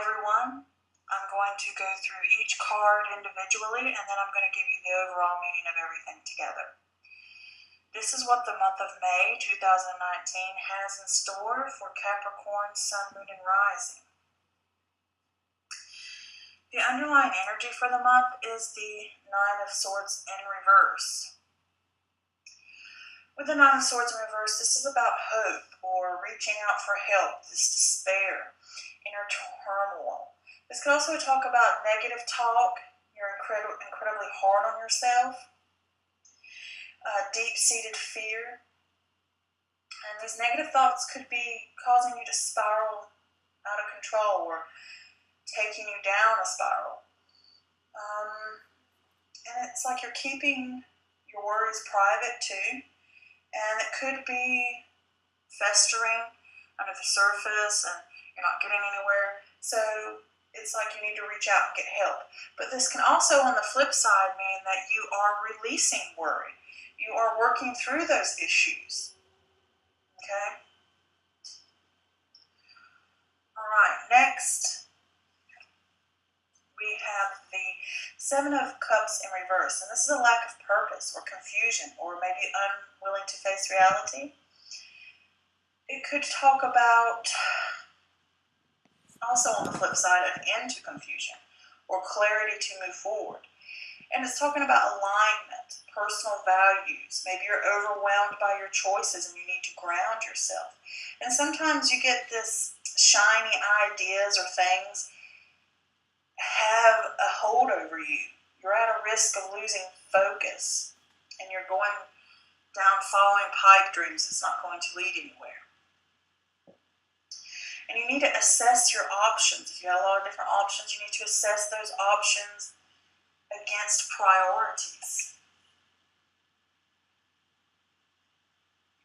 everyone. I'm going to go through each card individually and then I'm going to give you the overall meaning of everything together. This is what the month of May 2019 has in store for Capricorn, Sun, Moon, and Rising. The underlying energy for the month is the Nine of Swords in reverse. With the Nine of Swords in reverse, this is about hope or reaching out for help, this despair, inner turmoil. This could also talk about negative talk. You're incredibly hard on yourself. Deep-seated fear. And these negative thoughts could be causing you to spiral out of control or taking you down a spiral. And it's like you're keeping your worries private too. And it could be festering under the surface and you're not getting anywhere. So it's like you need to reach out and get help. But this can also, on the flip side, mean that you are releasing worry. You are working through those issues. Okay? All right, next we have the Seven of Cups in reverse. And this is a lack of purpose or confusion or maybe unwilling to face reality. It could talk about, also on the flip side, an end to confusion or clarity to move forward. And it's talking about alignment, personal values. Maybe you're overwhelmed by your choices and you need to ground yourself. And sometimes you get this shiny ideas or things have a hold over you. You're at a risk of losing focus and you're going down following pipe dreams. It's not going to lead anywhere. And you need to assess your options. If you have a lot of different options, you need to assess those options against priorities.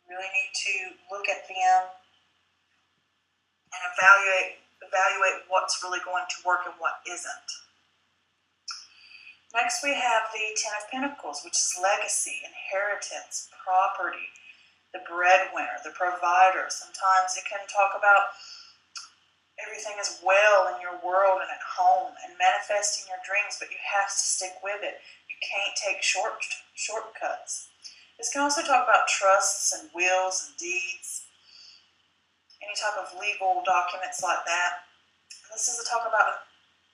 You really need to look at them and evaluate what's really going to work and what isn't. Next we have the Ten of Pentacles, which is legacy, inheritance, property, the breadwinner, the provider. Sometimes it can talk about everything is well in your world and at home and manifesting your dreams, but you have to stick with it. You can't take shortcuts. This can also talk about trusts and wills and deeds, any type of legal documents like that. And this is a talk about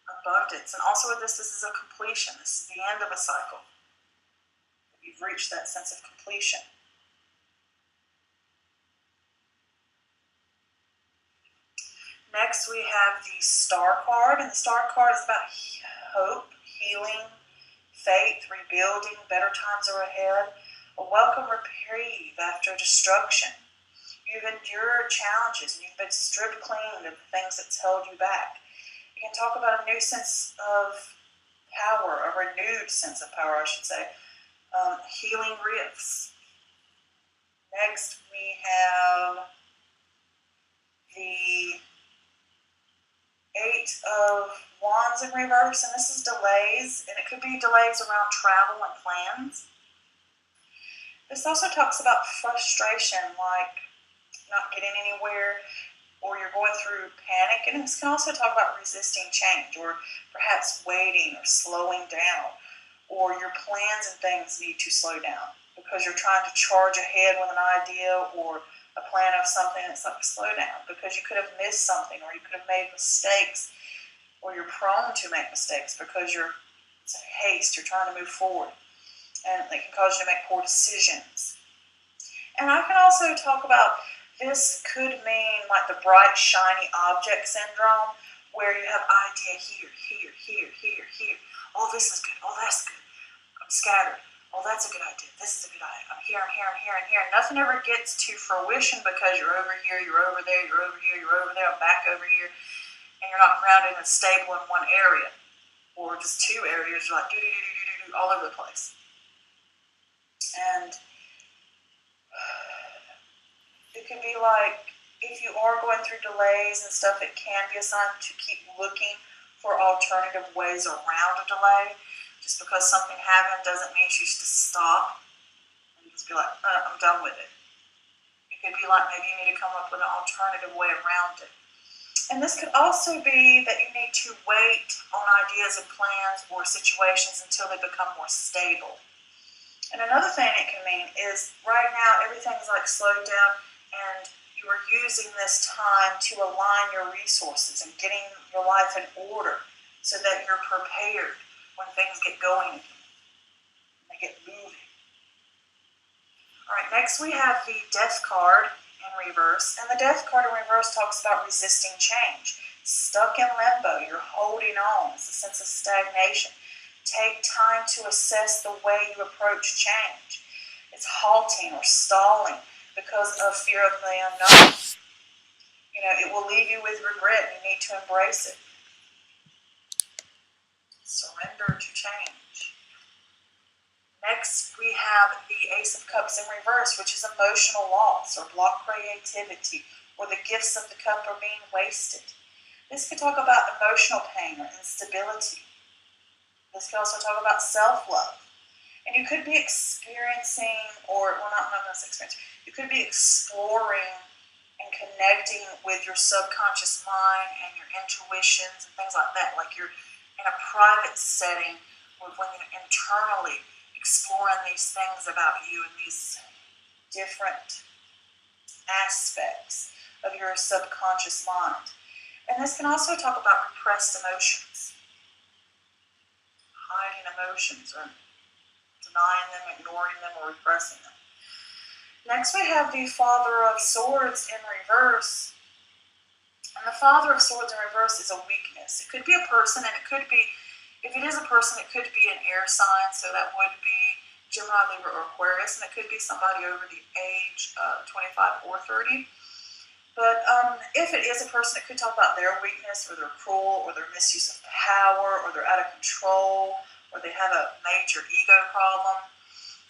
abundance. And also with this is a completion. This is the end of a cycle. You've reached that sense of completion. Next we have the Star card, and the Star card is about hope, healing, faith, rebuilding, better times are ahead, a welcome reprieve after destruction. You've endured challenges and you've been stripped clean of the things that's held you back. You can talk about a new sense of power, a renewed sense of power, I should say, healing rifts. Next we have the Eight of Wands in reverse, and this is delays, and it could be delays around travel and plans. This also talks about frustration, like not getting anywhere, or you're going through panic, and this can also talk about resisting change, or perhaps waiting or slowing down, or your plans and things need to slow down because you're trying to charge ahead with an idea or a plan of something. It's like slow down because you could have missed something or you could have made mistakes, or you're prone to make mistakes because it's haste, you're trying to move forward, and it can cause you to make poor decisions. And I can also talk about, this could mean like the bright shiny object syndrome, where you have idea here, oh this is good, oh that's good, I'm scattered, oh, that's a good idea. This is a good idea. I'm here, I'm here, I'm here, I'm here. Nothing ever gets to fruition because you're over here, you're over there, you're over here, you're over there, I'm back over here, and you're not grounded and stable in one area, or just two areas. You're like do all over the place. And it could be like, if you are going through delays and stuff, it can be a sign to keep looking for alternative ways around a delay. Just because something happened doesn't mean you should stop and just be like, I'm done with it. It could be like maybe you need to come up with an alternative way around it. And this could also be that you need to wait on ideas and plans or situations until they become more stable. And another thing it can mean is right now everything's like slowed down and you are using this time to align your resources and getting your life in order so that you're prepared when things get going again. They get moving. All right, next we have the Death card in reverse. And the Death card in reverse talks about resisting change. Stuck in limbo, you're holding on. It's a sense of stagnation. Take time to assess the way you approach change. It's halting or stalling because of fear of the unknown. It will leave you with regret. You need to embrace it. Surrender to change. Next, we have the Ace of Cups in reverse, which is emotional loss or blocked creativity, or the gifts of the cup are being wasted. This could talk about emotional pain or instability. This could also talk about self-love. And you could be experiencing, you could be exploring and connecting with your subconscious mind and your intuitions and things like that. Like you're in a private setting when you're internally exploring these things about you and these different aspects of your subconscious mind. And this can also talk about repressed emotions, hiding emotions, or denying them, ignoring them, or repressing them. Next we have the Father of Swords in reverse. And the Father of Swords in reverse is a weakness. It could be a person, and it could be, if it is a person, it could be an air sign, so that would be Gemini, Libra, or Aquarius, and it could be somebody over the age of 25 or 30. But if it is a person, it could talk about their weakness, or their cruel, or their misuse of power, or they're out of control, or they have a major ego problem,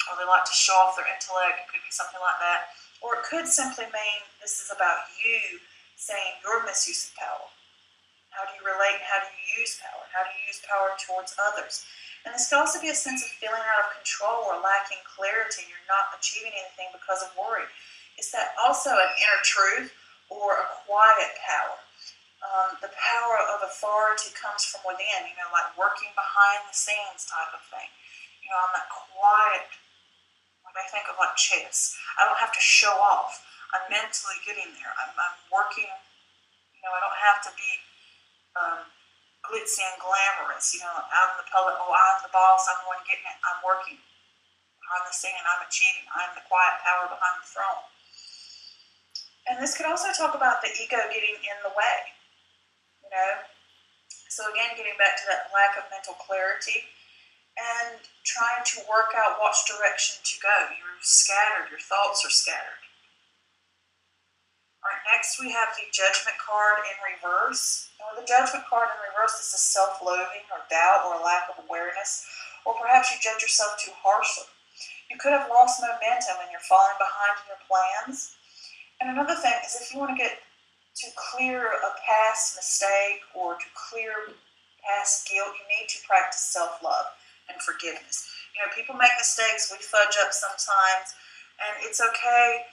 or they like to show off their intellect. It could be something like that. Or it could simply mean this is about you saying your misuse of power. How do you relate and how do you use power? How do you use power towards others? And this could also be a sense of feeling out of control or lacking clarity. You're not achieving anything because of worry. Is that also an inner truth or a quiet power? The power of authority comes from within, like working behind the scenes type of thing. I'm that quiet, when I think of like chess. I don't have to show off. I'm mentally getting there. I'm working, I don't have to be glitzy and glamorous, out in the public. Oh, I'm the boss, I'm the one getting it. I'm working behind the scene, I'm achieving. I'm the quiet power behind the throne. And this could also talk about the ego getting in the way, So again, getting back to that lack of mental clarity and trying to work out which direction to go. You're scattered, your thoughts are scattered. All right, next we have the Judgment card in reverse. And with the Judgment card in reverse, this is self-loathing or doubt or lack of awareness, or perhaps you judge yourself too harshly. You could have lost momentum and you're falling behind in your plans. And another thing is if you want to get to clear a past mistake or to clear past guilt, you need to practice self-love and forgiveness. People make mistakes, we fudge up sometimes, and it's okay.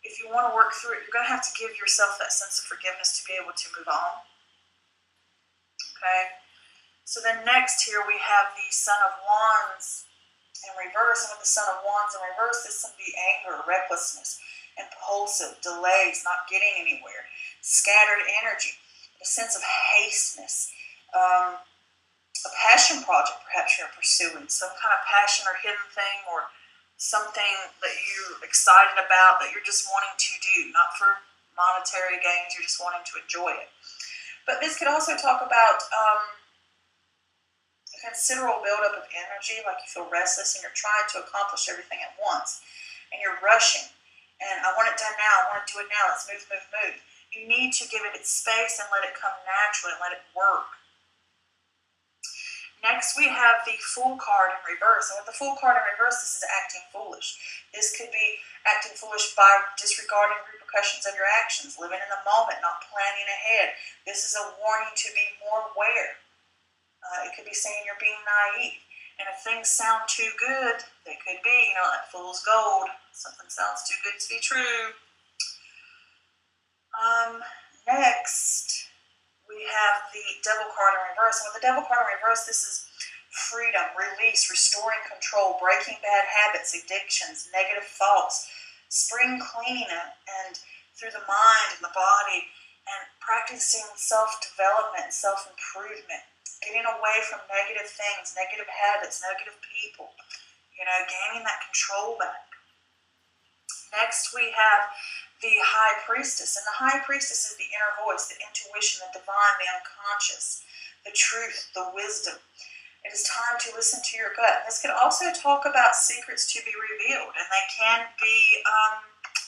If you want to work through it, you're going to have to give yourself that sense of forgiveness to be able to move on. Okay? So then next here we have the Son of Wands in reverse. And with the Son of Wands in reverse, this can be anger, recklessness, impulsive, delays, not getting anywhere, scattered energy, a sense of hasteness, a passion project perhaps you're pursuing, some kind of passion or hidden thing or something that you're excited about that you're just wanting to do, not for monetary gains, you're just wanting to enjoy it. But this could also talk about a considerable buildup of energy, like you feel restless and you're trying to accomplish everything at once, and you're rushing, and I want it done now, I want to do it now, let's move, move, move. You need to give it its space and let it come naturally and let it work. Next, we have the Fool card in reverse. And with the Fool card in reverse, this is acting foolish. This could be acting foolish by disregarding repercussions of your actions, living in the moment, not planning ahead. This is a warning to be more aware. It could be saying you're being naive. And if things sound too good, they could be, like fool's gold. Something sounds too good to be true. Next, we have the Devil card in reverse. And with the Devil card in reverse, this is freedom, release, restoring control, breaking bad habits, addictions, negative thoughts, spring cleaning it, and through the mind and the body, and practicing self-development and self-improvement, getting away from negative things, negative habits, negative people, gaining that control back. Next, we have the High Priestess, and the High Priestess is the inner voice, the intuition, the divine, the unconscious, the truth, the wisdom. It is time to listen to your gut. This could also talk about secrets to be revealed, and they can be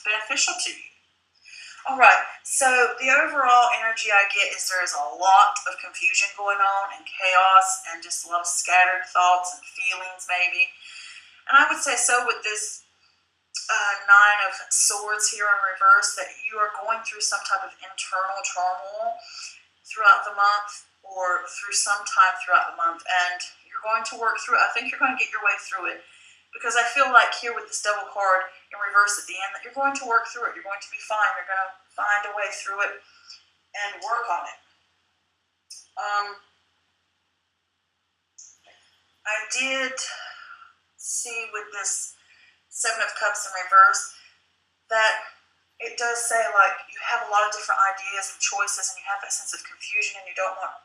beneficial to you. All right, so the overall energy I get is there is a lot of confusion going on and chaos and just a lot of scattered thoughts and feelings maybe. And I would say so with this Nine of Swords here in reverse, that you are going through some type of internal turmoil throughout the month, or through some time throughout the month, and you're going to work through it. I think you're going to get your way through it, because I feel like here with this Devil card in reverse at the end, that you're going to work through it. You're going to be fine. You're going to find a way through it and work on it. I did see with this Seven of Cups in reverse that it does say, like, you have a lot of different ideas and choices, and you have that sense of confusion, and you don't know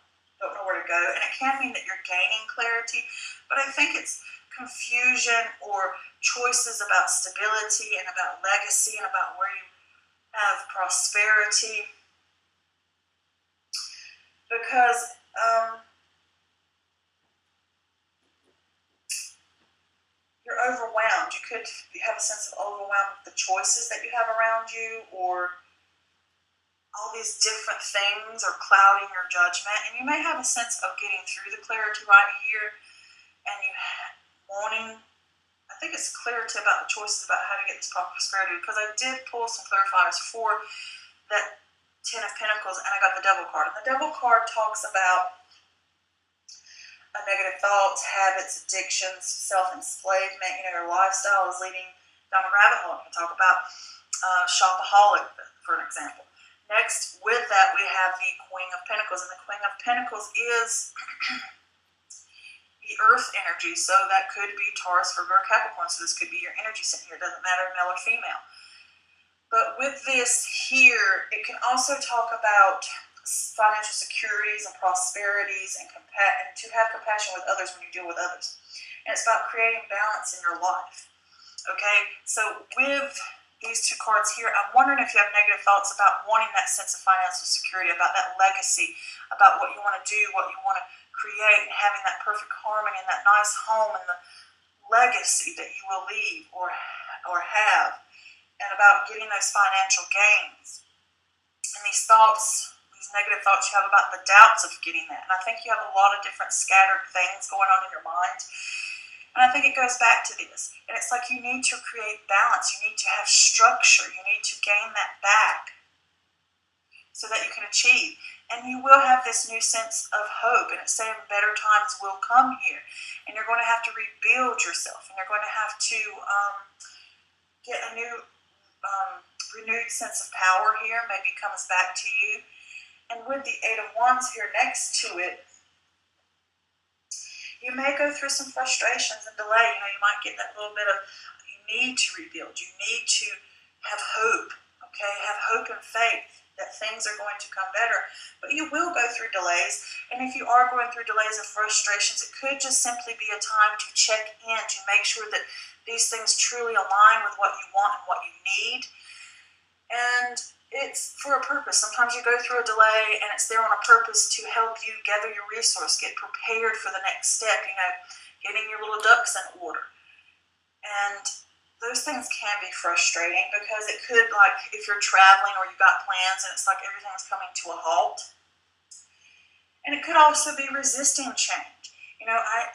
where to go. And it can mean that you're gaining clarity, but I think it's confusion or choices about stability and about legacy and about where you have prosperity. Because you're overwhelmed. You could have a sense of overwhelm with the choices that you have around you, or all these different things are clouding your judgment, and you may have a sense of getting through the clarity right here, and you wanting, I think it's clarity about the choices about how to get this prosperity, because I did pull some clarifiers for that Ten of Pentacles, and I got the Devil card, and the Devil card talks about negative thoughts, habits, addictions, self-enslavement. Your lifestyle is leading down a rabbit hole. You can talk about shopaholic, for an example. Next, with that, we have the Queen of Pentacles, and the Queen of Pentacles is the Earth energy, so that could be Taurus, Virgo, or Capricorn, so this could be your energy sitting here. It doesn't matter male or female. But with this here, it can also talk about financial securities and prosperities, and to have compassion with others when you deal with others. And it's about creating balance in your life. Okay, so with these two cards here, I'm wondering if you have negative thoughts about wanting that sense of financial security, about that legacy, about what you want to do, what you want to create, and having that perfect harmony and that nice home and the legacy that you will leave or have, and about getting those financial gains. And these thoughts, these negative thoughts you have about the doubts of getting that. And I think you have a lot of different scattered things going on in your mind. And I think it goes back to this. And it's like you need to create balance. You need to have structure. You need to gain that back so that you can achieve. And you will have this new sense of hope. And it's saying better times will come here. And you're going to have to rebuild yourself. And you're going to have to get a new renewed sense of power here. Maybe comes back to you. And with the Eight of Wands here next to it, you may go through some frustrations and delay. You might get that little bit of, you need to rebuild. You need to have hope, okay? Have hope and faith that things are going to come better. But you will go through delays. And if you are going through delays and frustrations, it could just simply be a time to check in, to make sure that these things truly align with what you want and what you need. And it's for a purpose. Sometimes you go through a delay and it's there on a purpose to help you gather your resource, get prepared for the next step, getting your little ducks in order. And those things can be frustrating because it could, like, if you're traveling or you've got plans and it's like everything's coming to a halt. And it could also be resisting change.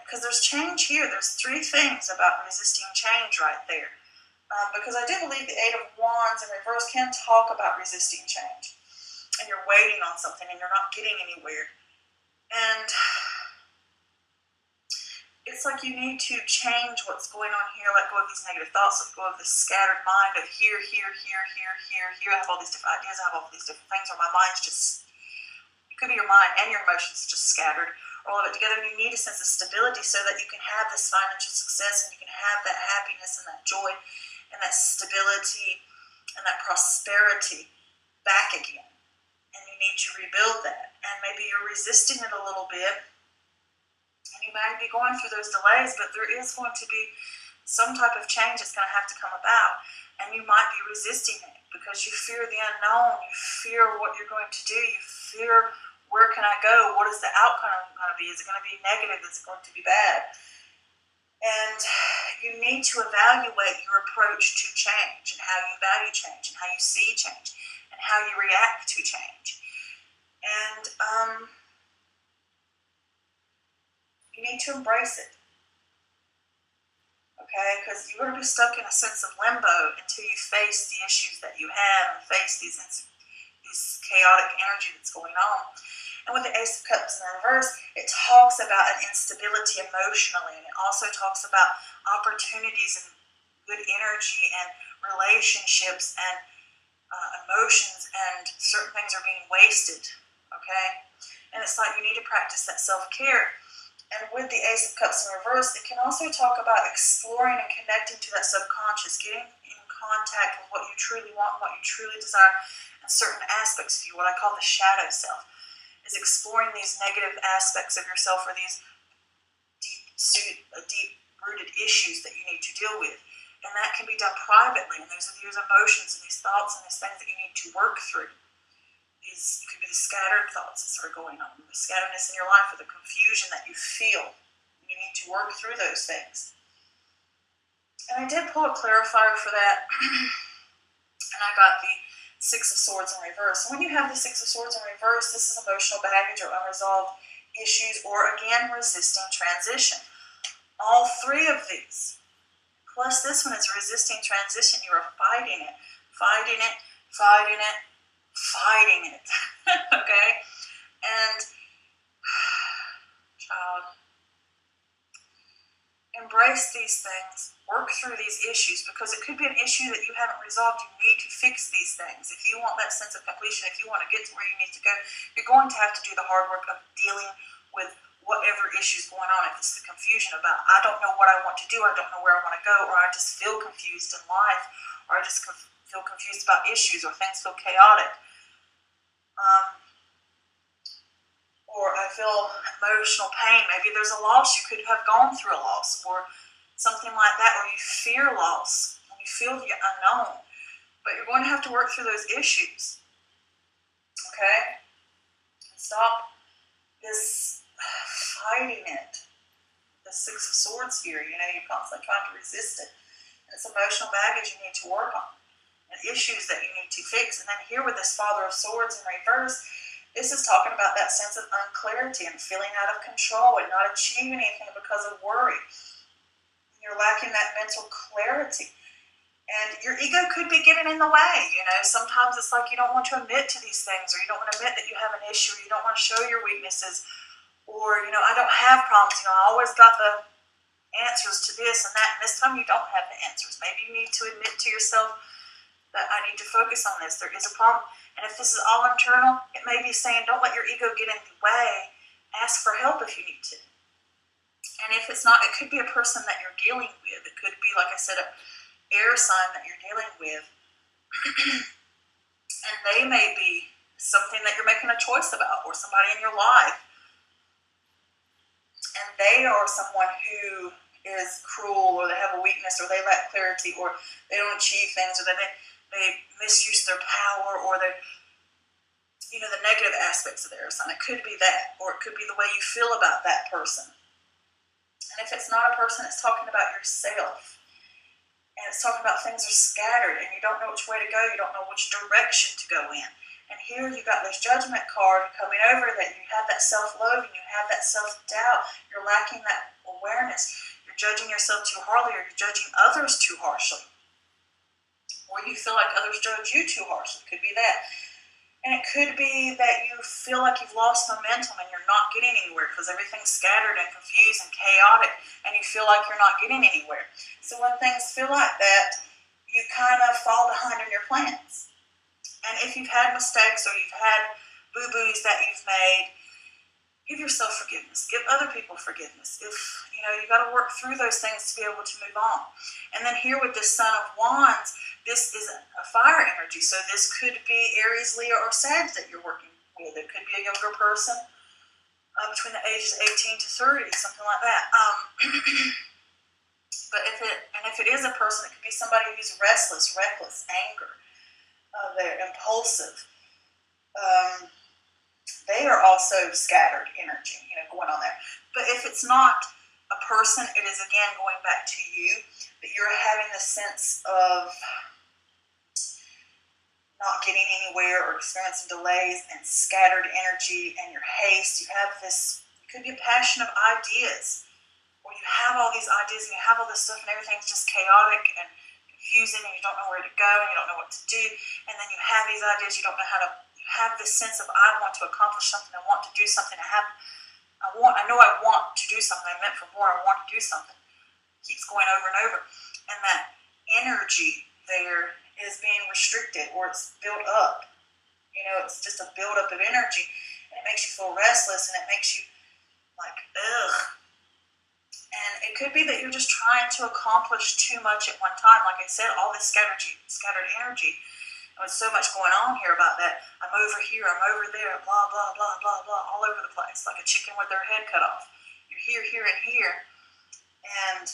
Because there's change here. There's three things about resisting change right there. Because I do believe the Eight of Wands in reverse can talk about resisting change. And you're waiting on something and you're not getting anywhere. And it's like you need to change what's going on here, let go of these negative thoughts, let go of this scattered mind of here. I have all these different ideas, I have all these different things, or my mind's just could be your mind and your emotions just scattered, or all of it together. And you need a sense of stability so that you can have this financial success and you can have that happiness and that joy and that stability and that prosperity back again. And you need to rebuild that. And maybe you're resisting it a little bit, and you might be going through those delays, but there is going to be some type of change that's going to have to come about. And you might be resisting it because you fear the unknown. You fear what you're going to do. You fear, where can I go? What is the outcome going to be? Is it going to be negative? Is it going to be bad? And you need to evaluate your approach to change and how you value change and how you see change and how you react to change. And you need to embrace it. Okay? Because you're going to be stuck in a sense of limbo until you face the issues that you have and face this chaotic energy that's going on. And with the Ace of Cups in reverse, it talks about an instability emotionally, and it also talks about opportunities and good energy and relationships and emotions, and certain things are being wasted. Okay? And it's like you need to practice that self-care. And with the Ace of Cups in reverse, it can also talk about exploring and connecting to that subconscious, getting in contact with what you truly want, what you truly desire, and certain aspects of you, what I call the shadow self, is exploring these negative aspects of yourself or these deep-rooted issues that you need to deal with. And that can be done privately, and those are these emotions and these thoughts and these things that you need to work through. These could be the scattered thoughts that are going on, the scatteredness in your life, or the confusion that you feel. You need to work through those things. And I did pull a clarifier for that, and I got the Six of Swords in reverse. When you have the Six of Swords in reverse, this is emotional baggage or unresolved issues, or again, resisting transition. All three of these, plus this one is resisting transition. You are fighting it, fighting it, fighting it, fighting it. Okay? And child, embrace these things, work through these issues, because it could be an issue that you haven't resolved. You need to fix these things. If you want that sense of completion, if you want to get to where you need to go, you're going to have to do the hard work of dealing with whatever issue's going on. If it's the confusion about, I don't know what I want to do, I don't know where I want to go, or I just feel confused in life, or I just feel confused about issues, or things feel chaotic. Or I feel emotional pain. Maybe there's a loss. You could have gone through a loss or something like that, or you fear loss and you feel the unknown. But you're going to have to work through those issues. Okay? And stop this fighting it. The Six of Swords here, you're constantly trying to resist it. And it's emotional baggage you need to work on, and issues that you need to fix. And then here with this Father of Swords in reverse, this is talking about that sense of unclarity and feeling out of control and not achieving anything because of worry. You're lacking that mental clarity. And your ego could be getting in the way. Sometimes it's like you don't want to admit to these things, or you don't want to admit that you have an issue, or you don't want to show your weaknesses, or, I don't have problems. I always got the answers to this and that, and this time you don't have the answers. Maybe you need to admit to yourself that I need to focus on this. There is a problem. And if this is all internal, it may be saying, don't let your ego get in the way. Ask for help if you need to. And if it's not, it could be a person that you're dealing with. It could be, like I said, an air sign that you're dealing with. And they may be something that you're making a choice about, or somebody in your life. And they are someone who is cruel, or they have a weakness, or they lack clarity, or they don't achieve things, or they misuse their power, or they, the negative aspects of their sign. It could be that, or it could be the way you feel about that person. And if it's not a person, it's talking about yourself. And it's talking about things are scattered, and you don't know which way to go, you don't know which direction to go in. And here you got this Judgment card coming over, that you have that self-loathing, you have that self-doubt, you're lacking that awareness, you're judging yourself too harshly, or you're judging others too harshly. Or you feel like others judge you too harshly. It could be that. And it could be that you feel like you've lost momentum and you're not getting anywhere because everything's scattered and confused and chaotic, and you feel like you're not getting anywhere. So when things feel like that, you kind of fall behind in your plans. And if you've had mistakes, or you've had boo-boos that you've made. Give yourself forgiveness. Give other people forgiveness. If, you got to work through those things to be able to move on. And then here with the Son of Wands, this is a fire energy. So this could be Aries, Leo, or Sag that you're working with. It could be a younger person between the ages of 18 to 30, something like that. But if it is a person, it could be somebody who's restless, reckless, anger. They're impulsive. They are also scattered energy, going on there. But if it's not a person, it is again going back to you, that you're having the sense of not getting anywhere or experiencing delays and scattered energy and your haste. You have this, it could be a passion of ideas, or you have all these ideas and you have all this stuff and everything's just chaotic and confusing and you don't know where to go and you don't know what to do. And then you have these ideas, you don't know how to, you have this sense of I want to accomplish something, I want to do something, I know I want to do something, I'm meant for more, I want to do something. It keeps going over and over. And that energy there is being restricted or it's built up. It's just a buildup of energy. And it makes you feel restless and it makes you like, ugh. And it could be that you're just trying to accomplish too much at one time. Like I said, all this scattered energy. And with so much going on here about that, I'm over here, I'm over there, blah, blah, blah, blah, blah, all over the place, like a chicken with their head cut off. You're here, here, and here. And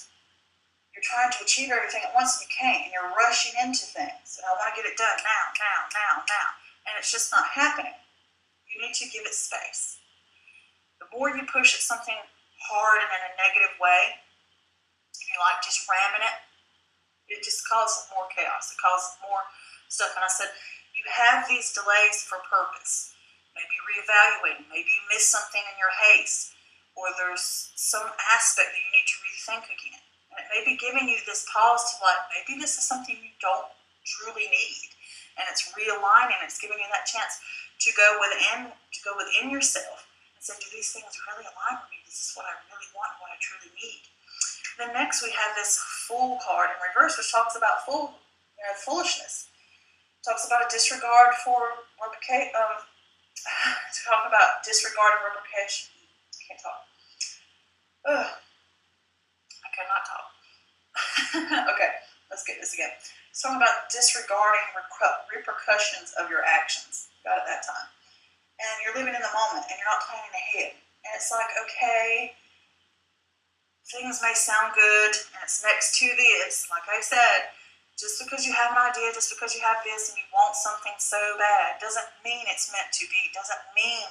you're trying to achieve everything at once and you can't. And you're rushing into things. And I want to get it done now, now, now, now. And it's just not happening. You need to give it space. The more you push at something hard and in a negative way, and you're like just ramming it, it just causes more chaos. It causes more stuff. And I said, you have these delays for purpose. Maybe reevaluating. Maybe you missed something in your haste. Or there's some aspect that you need to rethink again. And it may be giving you this pause to like, maybe this is something you don't truly need. And it's realigning. It's giving you that chance to go within yourself and say, do these things really align with me? This is what I really want and what I truly need. Then next we have this Fool card in reverse, which talks about foolishness. It talks about a disregard for replication. Talk about disregard and replication. I can't talk. Ugh. I cannot talk. Okay, let's get this again. It's talking about disregarding repercussions of your actions. Got it that time. And you're living in the moment and you're not planning ahead. And it's like, okay, things may sound good and it's next to this. Like I said, just because you have an idea, just because you have this and you want something so bad, doesn't mean it's meant to be. Doesn't mean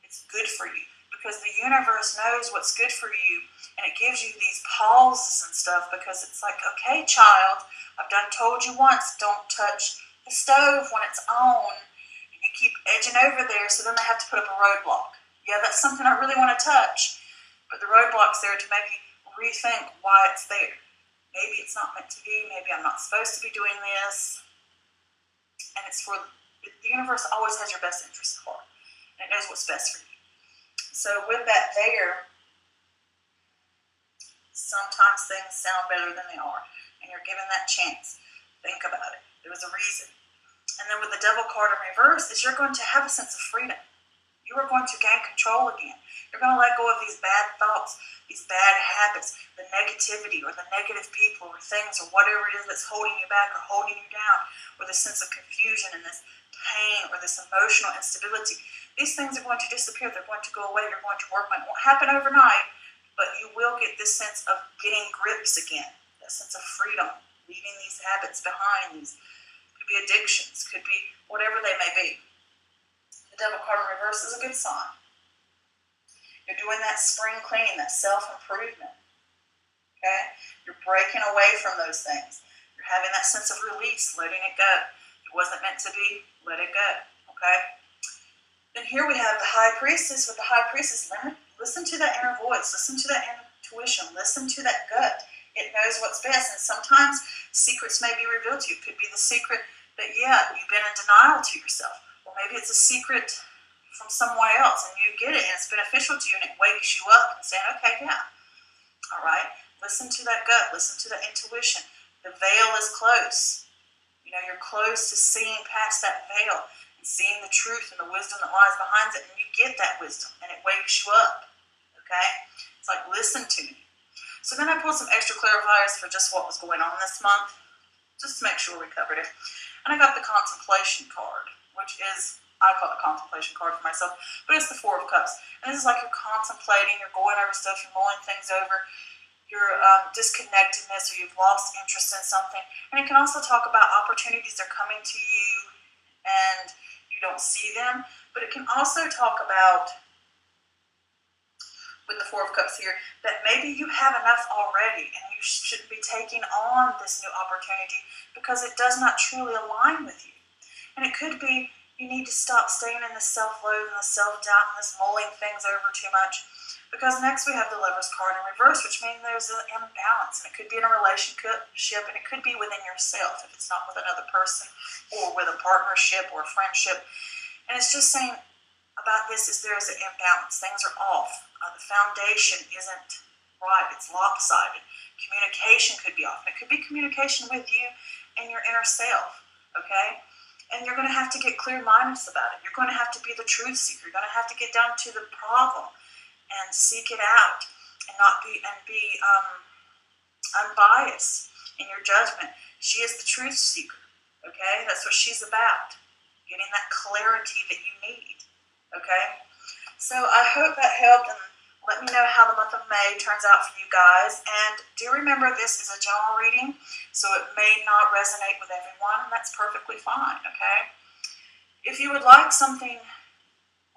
it's good for you. Because the universe knows what's good for you and it gives you these pauses and stuff because it's like, okay, child, I've done told you once, don't touch the stove when it's on. And you keep edging over there, so then they have to put up a roadblock. Yeah, that's something I really want to touch, but the roadblock's there to maybe rethink why it's there. Maybe it's not meant to be, maybe I'm not supposed to be doing this. And it's for, the universe always has your best interest at heart. And it knows what's best for you. So with that there, sometimes things sound better than they are. And you're given that chance. Think about it. There was a reason. And then with the Devil card in reverse is you're going to have a sense of freedom. You are going to gain control again. You're going to let go of these bad thoughts, these bad habits, the negativity or the negative people or things or whatever it is that's holding you back or holding you down, or the sense of confusion and this pain or this emotional instability. These things are going to disappear. They're going to go away. You're going to work on it. It won't happen overnight, but you will get this sense of getting grips again, that sense of freedom, leaving these habits behind. These could be addictions, could be whatever they may be. The Devil card in reverse is a good sign. You're doing that spring cleaning, that self-improvement. Okay? You're breaking away from those things. You're having that sense of release, letting it go. It wasn't meant to be, let it go. Okay? Then here we have the High Priestess. With the High Priestess, listen to that inner voice. Listen to that intuition. Listen to that gut. It knows what's best. And sometimes secrets may be revealed to you. It could be the secret that, yeah, you've been in denial to yourself. Or maybe it's a secret from someone else and you get it and it's beneficial to you and it wakes you up and saying, okay, yeah. All right. Listen to that gut. Listen to that intuition. The veil is close. You're close to seeing past that veil. seeing the truth and the wisdom that lies behind it, and you get that wisdom, and it wakes you up, okay? It's like, listen to me. So then I pulled some extra clarifiers for just what was going on this month, just to make sure we covered it. And I got the contemplation card, which is, I call it a contemplation card for myself, but it's the Four of Cups. And this is like you're contemplating, you're going over stuff, you're mulling things over, your disconnectedness, or you've lost interest in something. And it can also talk about opportunities that are coming to you and you don't see them. But it can also talk about, with the Four of Cups here, that maybe you have enough already and you shouldn't be taking on this new opportunity because it does not truly align with you. And it could be you need to stop staying in the self-loathe and the self-doubt and this mulling things over too much. Because next we have the Lover's card in reverse, which means there's an imbalance. And it could be in a relationship, and it could be within yourself if it's not with another person, or with a partnership or a friendship. And it's just saying about this is there is an imbalance. Things are off. The foundation isn't right. It's lopsided. Communication could be off. And it could be communication with you and your inner self, okay? And you're going to have to get clear-mindedness about it. You're going to have to be the truth seeker. You're going to have to get down to the problem and seek it out, and be unbiased in your judgment. She is the truth seeker, okay? That's what she's about, getting that clarity that you need, okay? So I hope that helped, and let me know how the month of May turns out for you guys. And do remember, this is a general reading, so it may not resonate with everyone, and that's perfectly fine, okay? If you would like something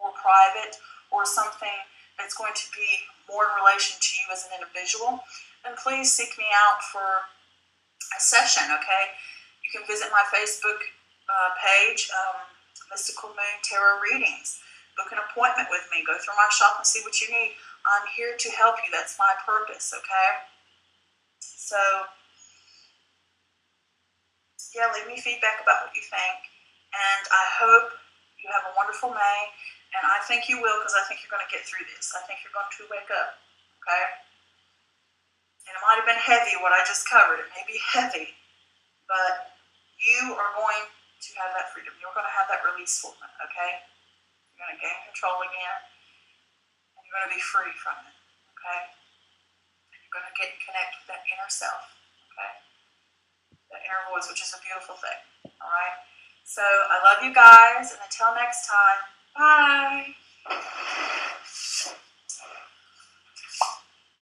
more private, or something that's going to be more in relation to you as an individual, then please seek me out for a session, okay? You can visit my Facebook page, Mystical Moon Tarot Readings. Book an appointment with me. Go through my shop and see what you need. I'm here to help you. That's my purpose, okay? So, yeah, leave me feedback about what you think. And I hope you have a wonderful May. And I think you will, because I think you're going to get through this. I think you're going to wake up, okay? And it might have been heavy, what I just covered. It may be heavy, but you are going to have that freedom. You're going to have that release moment, okay? You're going to gain control again, and you're going to be free from it, okay? And you're going to connect with that inner self, okay? That inner voice, which is a beautiful thing, all right? So I love you guys, and until next time, bye.